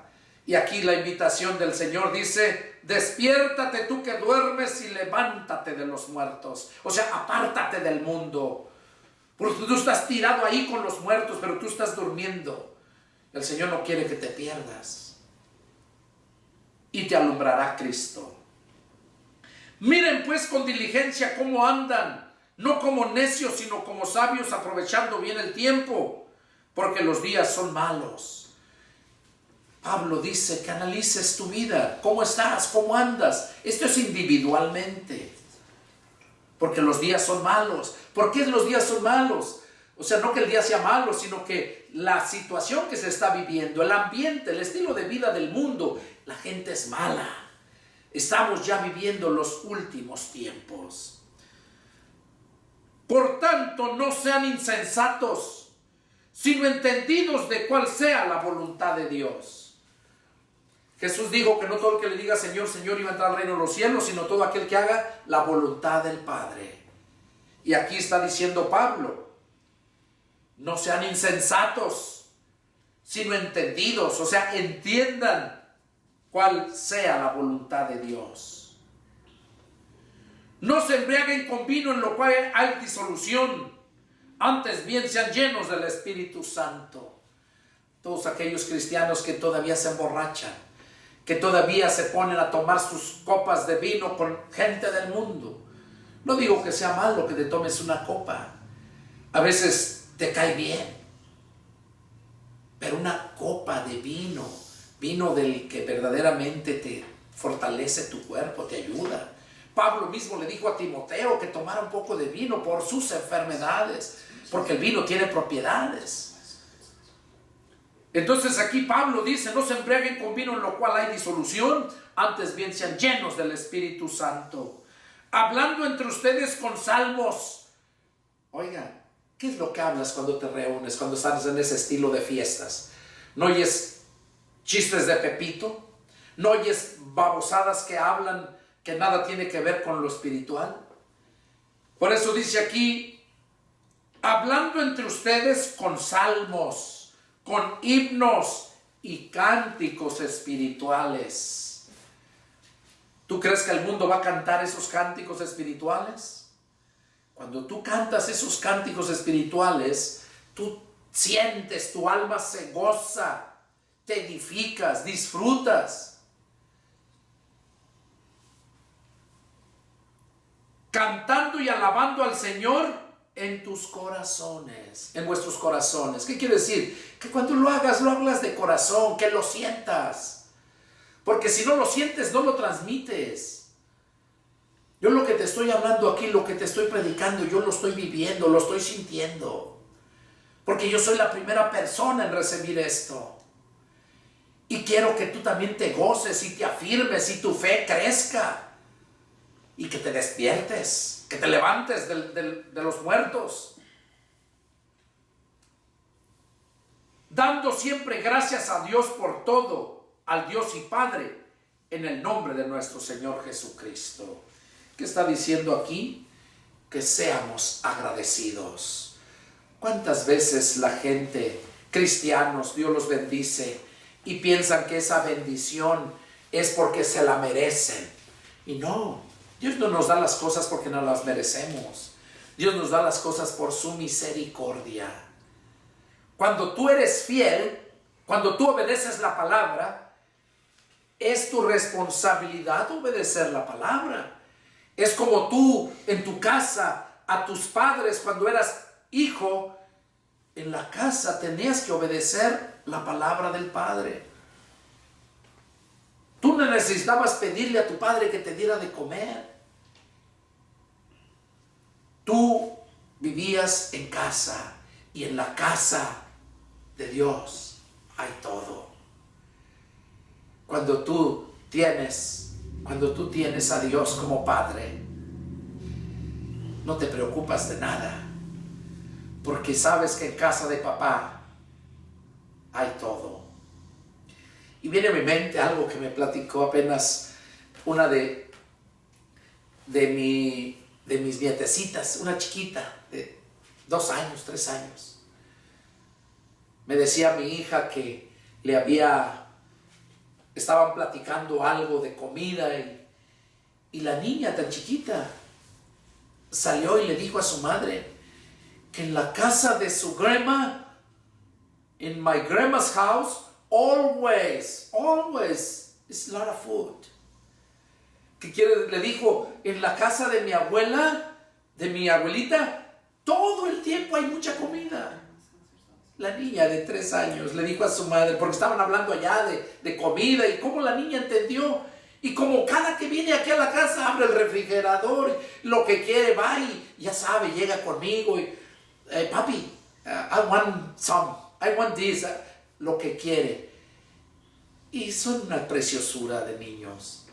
Speaker 1: Y aquí la invitación del Señor dice, despiértate tú que duermes y levántate de los muertos. O sea, apártate del mundo. Porque tú estás tirado ahí con los muertos, pero tú estás durmiendo. El Señor no quiere que te pierdas. Y te alumbrará Cristo. Miren pues con diligencia cómo andan, no como necios, sino como sabios, aprovechando bien el tiempo, porque los días son malos. Pablo dice que analices tu vida, cómo estás, cómo andas. Esto es individualmente, porque los días son malos. ¿Por qué los días son malos? O sea, no que el día sea malo, sino que la situación que se está viviendo, el ambiente, el estilo de vida del mundo, la gente es mala. Estamos ya viviendo los últimos tiempos. Por tanto, no sean insensatos, sino entendidos de cuál sea la voluntad de Dios. Jesús dijo que no todo el que le diga Señor, Señor iba a entrar al reino de los cielos, sino todo aquel que haga la voluntad del Padre. Y aquí está diciendo Pablo, no sean insensatos, sino entendidos. O sea, entiendan cuál sea la voluntad de Dios. No se embriaguen con vino en lo cual hay disolución, antes bien sean llenos del Espíritu Santo. Todos aquellos cristianos que todavía se emborrachan, que todavía se ponen a tomar sus copas de vino con gente del mundo. No digo que sea malo que te tomes una copa. A veces te cae bien. Pero una copa de vino, vino del que verdaderamente te fortalece tu cuerpo, te ayuda. Pablo mismo le dijo a Timoteo que tomara un poco de vino por sus enfermedades, porque el vino tiene propiedades. Entonces aquí Pablo dice, no se embriaguen con vino en lo cual hay disolución, antes bien sean llenos del Espíritu Santo, hablando entre ustedes con salmos. Oiga, ¿qué es lo que hablas cuando te reúnes, cuando estás en ese estilo de fiestas? ¿No oyes chistes de Pepito? ¿No oyes babosadas que hablan que nada tiene que ver con lo espiritual? Por eso dice aquí, hablando entre ustedes con salmos, con himnos y cánticos espirituales. ¿Tú crees que el mundo va a cantar esos cánticos espirituales? Cuando tú cantas esos cánticos espirituales, tú sientes, tu alma se goza, te edificas, disfrutas. Cantando y alabando al Señor en tus corazones, en vuestros corazones. ¿Qué quiere decir? Que cuando lo hagas de corazón, que lo sientas. Porque si no lo sientes, no lo transmites. Yo lo que te estoy hablando aquí, lo que te estoy predicando, yo lo estoy viviendo, lo estoy sintiendo. Porque yo soy la primera persona en recibir esto. Y quiero que tú también te goces y te afirmes y tu fe crezca. Y que te despiertes, que te levantes de los muertos. Dando siempre gracias a Dios por todo, al Dios y Padre, en el nombre de nuestro Señor Jesucristo. ¿Qué está diciendo aquí? Que seamos agradecidos. ¿Cuántas veces la gente, cristianos, Dios los bendice y piensan que esa bendición es porque se la merecen? Y no, Dios no nos da las cosas porque no las merecemos. Dios nos da las cosas por su misericordia. Cuando tú eres fiel, cuando tú obedeces la palabra, es tu responsabilidad obedecer la palabra. Es como tú en tu casa, a tus padres cuando eras hijo, en la casa tenías que obedecer la palabra del Padre. Tú no necesitabas pedirle a tu padre que te diera de comer. Tú vivías en casa y en la casa de Dios hay todo. Cuando tú tienes a Dios como Padre, no te preocupas de nada, porque sabes que en casa de papá hay todo. Y viene a mi mente algo que me platicó apenas una de mis nietecitas, una chiquita de 2 años, 3 años. Me decía mi hija que estaban platicando algo de comida y la niña tan chiquita salió y le dijo a su madre que en la casa de su grandma, in my grandma's house, always is a lot of food. Le dijo, en la casa de mi abuela, de mi abuelita, todo el tiempo hay mucha comida. La niña de 3 años le dijo a su madre, porque estaban hablando allá de comida, y cómo la niña entendió. Y como cada que viene aquí a la casa abre el refrigerador, lo que quiere va y ya sabe, llega conmigo y papi, I want some, I want this, lo que quiere. Y son una preciosura de niños.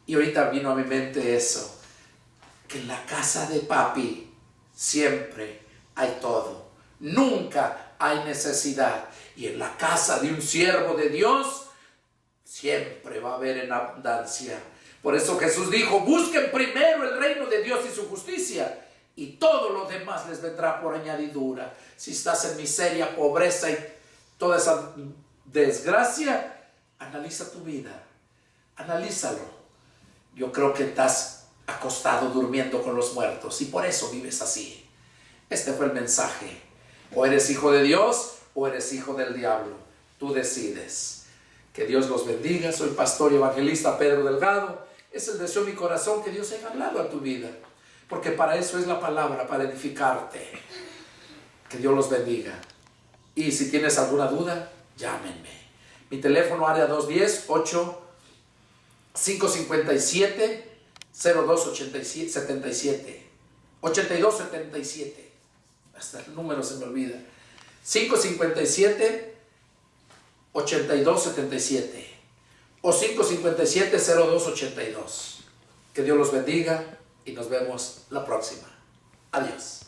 Speaker 1: Y ahorita vino a mi mente eso, que en la casa de papi siempre hay todo, nunca hay necesidad. Y en la casa de un siervo de Dios siempre va a haber en abundancia. Por eso Jesús dijo, busquen primero el reino de Dios y su justicia, y todo lo demás les vendrá por añadidura. Si estás en miseria, pobreza y toda esa desgracia, analiza tu vida, analízalo. Yo creo que estás acostado durmiendo con los muertos y por eso vives así. Este fue el mensaje. O eres hijo de Dios o eres hijo del diablo. Tú decides. Que Dios los bendiga. Soy pastor y evangelista Pedro Delgado. Es el deseo de mi corazón que Dios haya hablado a tu vida. Porque para eso es la palabra, para edificarte. Que Dios los bendiga. Y si tienes alguna duda, llámenme. Mi teléfono área 210-8-557-0277. 8277. Hasta el número se me olvida. 557 8277 o 557-0282. Que Dios los bendiga y nos vemos la próxima. Adiós.